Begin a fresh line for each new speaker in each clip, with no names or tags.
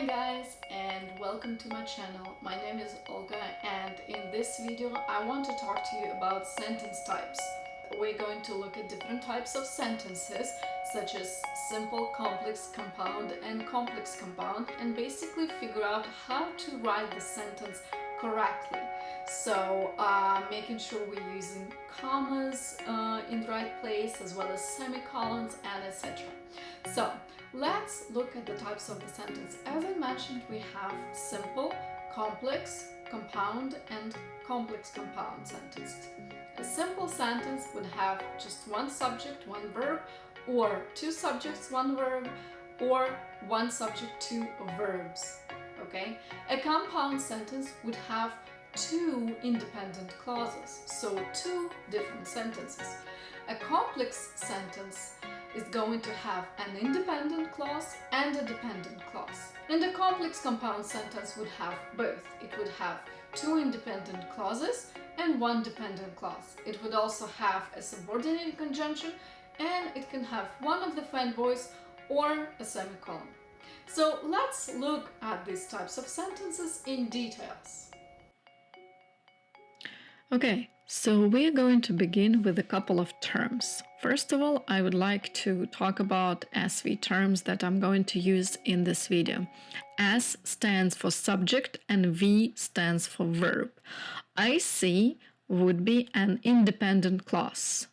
Hi guys, and welcome to my channel. My name is Olga, and in this video I want to talk to you about sentence types. We're going to look at different types of sentences such as simple, complex, compound and complex compound, and basically figure out how to write the sentence correctly. So making sure we're using commas in the right place, as well as semicolons and etc. So let's look at the types of the sentence. As I mentioned, we have simple, complex, compound and complex compound sentences. A simple sentence would have just one subject, one verb, or two subjects, one verb, or one subject, two verbs. Okay? A compound sentence would have two independent clauses, so two different sentences. A complex sentence is going to have an independent clause and a dependent clause. And a complex compound sentence would have both. It would have two independent clauses and one dependent clause. It would also have a subordinate conjunction, and it can have one of the fanboys or a semicolon. So let's look at these types of sentences in details.
Okay, so we're going to begin with a couple of terms. First of all, I would like to talk about SV terms that I'm going to use in this video. S stands for subject and V stands for verb. IC would be an independent clause.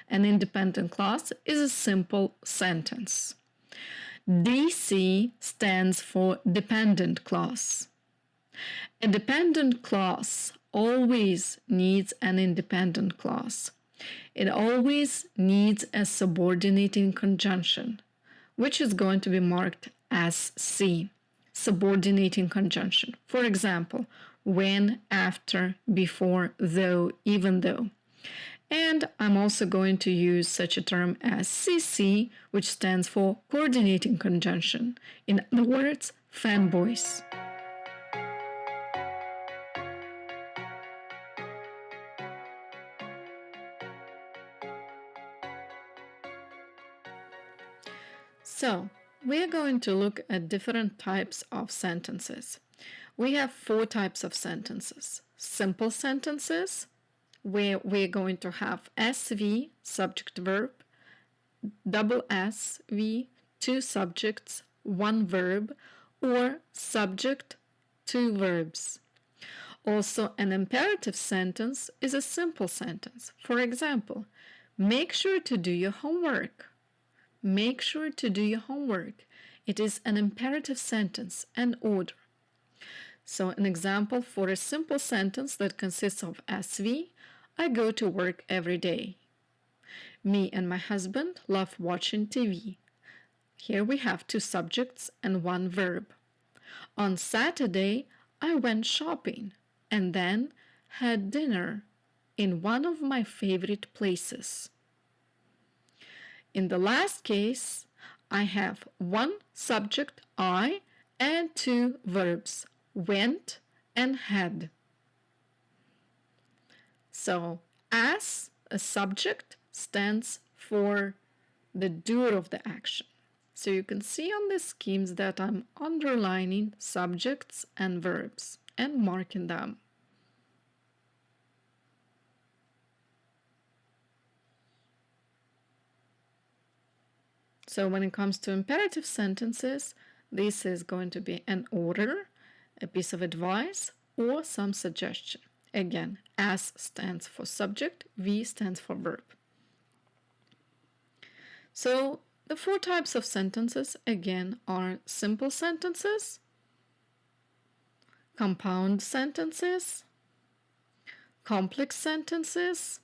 An independent clause is a simple sentence. DC stands for dependent clause. A dependent clause always needs an independent clause. It always needs a subordinating conjunction, which is going to be marked as C, subordinating conjunction. For example, when, after, before, though, even though. And I'm also going to use such a term as CC, which stands for coordinating conjunction. In other words, fanboys. So, we're going to look at different types of sentences. We have four types of sentences. Simple sentences, where we're going to have SV, subject verb, double SV, two subjects, one verb, or subject, two verbs. Also, an imperative sentence is a simple sentence. For example, make sure to do your homework. Make sure to do your homework. It is an imperative sentence, an order. So an example for a simple sentence that consists of SV, I go to work every day. Me and my husband love watching TV. Here we have two subjects and one verb. On Saturday, I went shopping and then had dinner in one of my favorite places. In the last case, I have one subject, I, and two verbs, went and had. So, as a subject stands for the doer of the action. So you can see on the schemes that I'm underlining subjects and verbs and marking them. So when it comes to imperative sentences, this is going to be an order, a piece of advice, or some suggestion. Again, S stands for subject, V stands for verb. So the four types of sentences, again, are simple sentences, compound sentences, complex sentences,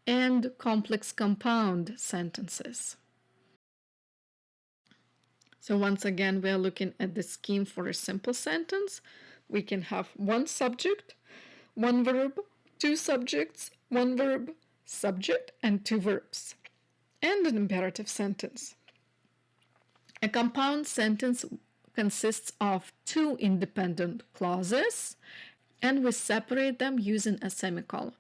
and complex compound sentences. So once again, we are looking at the scheme for a simple sentence. We can have one subject, one verb, two subjects, one verb, subject, and two verbs, and an imperative sentence. A compound sentence consists of two independent clauses, and we separate them using a semicolon.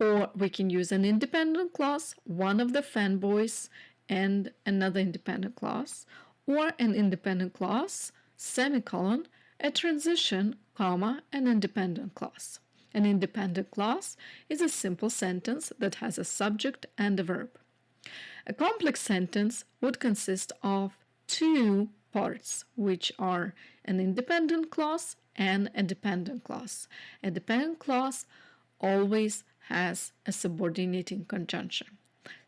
Or we can use an independent clause, one of the fanboys, and another independent clause, or an independent clause, semicolon, a transition, comma, an independent clause. An independent clause is a simple sentence that has a subject and a verb. A complex sentence would consist of two parts, which are an independent clause and a dependent clause. A dependent clause always has a subordinating conjunction.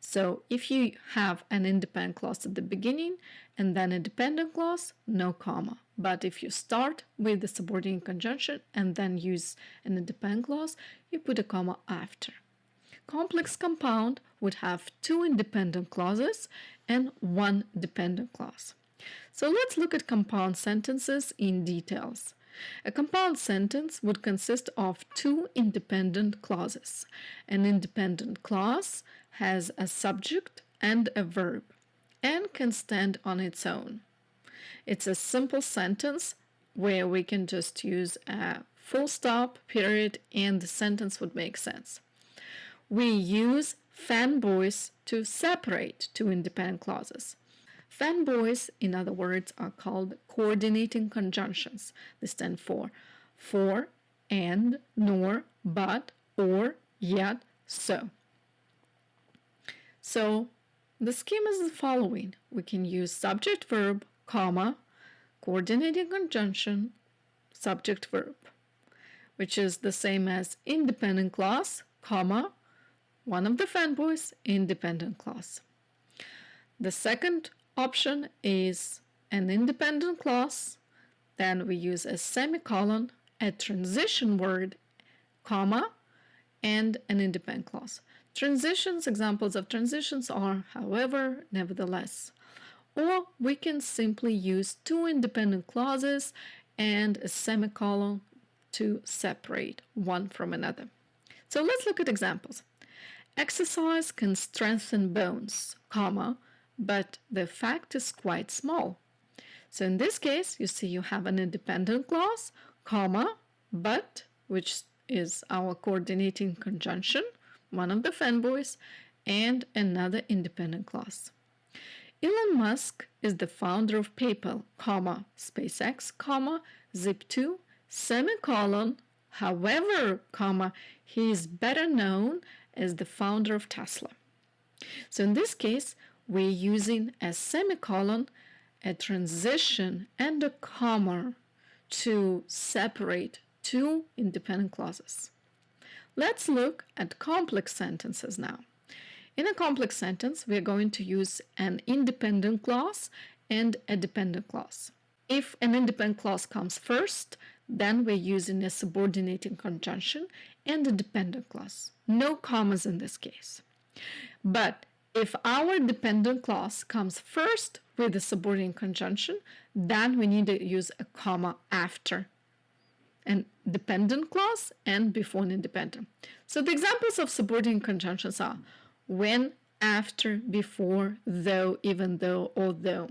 So if you have an independent clause at the beginning and then a dependent clause, no comma. But if you start with the subordinating conjunction and then use an independent clause, you put a comma after. Complex compound would have two independent clauses and one dependent clause. So let's look at compound sentences in details. A compound sentence would consist of two independent clauses. An independent clause has a subject and a verb and can stand on its own. It's a simple sentence where we can just use a full stop, period, and the sentence would make sense. We use fanboys to separate two independent clauses. Fanboys, in other words, are called coordinating conjunctions. They stand for, and, nor, but, or, yet, so. So the scheme is the following. We can use subject verb, comma, coordinating conjunction, subject verb, which is the same as independent clause, comma, one of the fanboys, independent clause. The second option is an independent clause, then we use a semicolon, a transition word, comma, and an independent clause. Transitions, examples of transitions are however, nevertheless. Or we can simply use two independent clauses and a semicolon to separate one from another. So let's look at examples. Exercise can strengthen bones, comma, but the effect is quite small. So in this case, you see you have an independent clause, comma, but, which is our coordinating conjunction, one of the fanboys, and another independent clause. Elon Musk is the founder of PayPal, comma, SpaceX, comma, Zip2, semicolon, however, comma, he is better known as the founder of Tesla. So in this case, we're using a semicolon, a transition, and a comma to separate two independent clauses. Let's look at complex sentences now. In a complex sentence, we're going to use an independent clause and a dependent clause. If an independent clause comes first, then we're using a subordinating conjunction and a dependent clause. No commas in this case. But if our dependent clause comes first with a subordinating conjunction, then we need to use a comma after an dependent clause and before an independent. So the examples of subordinating conjunctions are when, after, before, though, even though, although.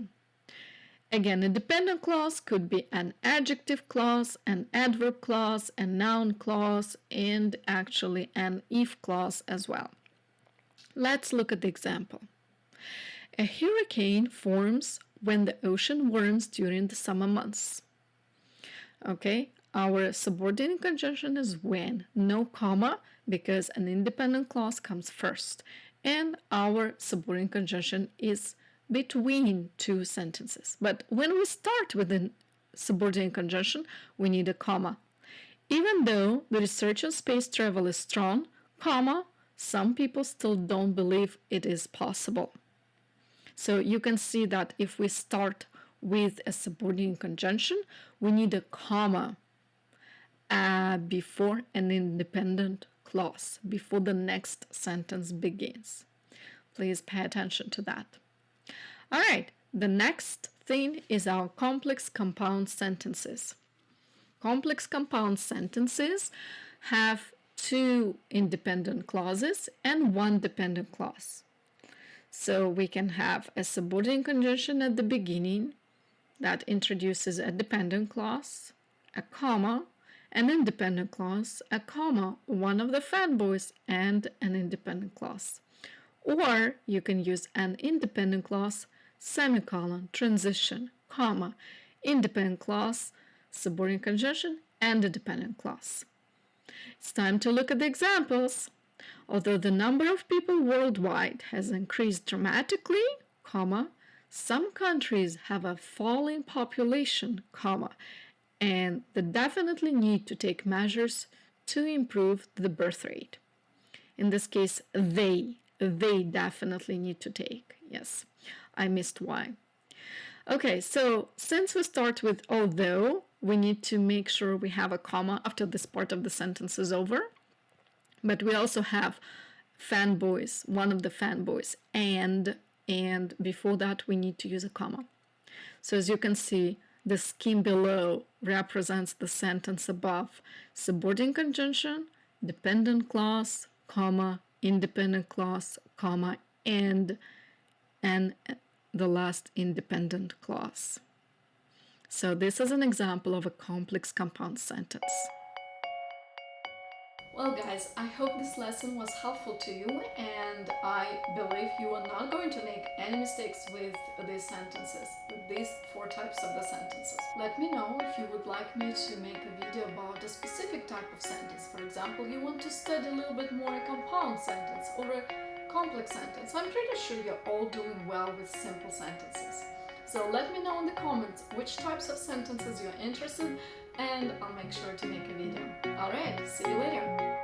Again, a dependent clause could be an adjective clause, an adverb clause, a noun clause, and actually an if clause as well. Let's look at the example. A hurricane forms when the ocean warms during the summer months. Okay, our subordinating conjunction is when, no comma, because an independent clause comes first, and our subordinating conjunction is between two sentences. But when we start with a subordinating conjunction, we need a comma. Even though the research on space travel is strong, comma, some people still don't believe it is possible. So you can see that if we start with a subordinating conjunction, we need a comma before an independent clause, before the next sentence begins. Please pay attention to that. All right, the next thing is our complex compound sentences. Complex compound sentences have two independent clauses and one dependent clause. So we can have a subordinating conjunction at the beginning that introduces a dependent clause, a comma, an independent clause, a comma, one of the fanboys, and an independent clause. Or you can use an independent clause, semicolon, transition, comma, independent clause, subordinate conjunction, and a dependent clause. It's time to look at the examples. Although the number of people worldwide has increased dramatically, comma, some countries have a falling population, comma, and they definitely need to take measures to improve the birth rate. In this case, they definitely need to take. Yes, I missed why. Okay, so since we start with although, we need to make sure we have a comma after this part of the sentence is over. But we also have fanboys, one of the fanboys, and before that we need to use a comma. So as you can see, the scheme below represents the sentence above. Subordinate conjunction, dependent clause, comma, independent clause, comma, and the last independent clause. So this is an example of a complex compound sentence.
Well guys, I hope this lesson was helpful to you, and I believe you are not going to make any mistakes with these sentences, with these 4 types of the sentences. Let me know if you would like me to make a video about a specific type of sentence. For example, you want to study a little bit more a compound sentence or a complex sentence. I'm pretty sure you're all doing well with simple sentences. So let me know in the comments which types of sentences you're interested in, and I'll make sure to make a video. Alright, see you later!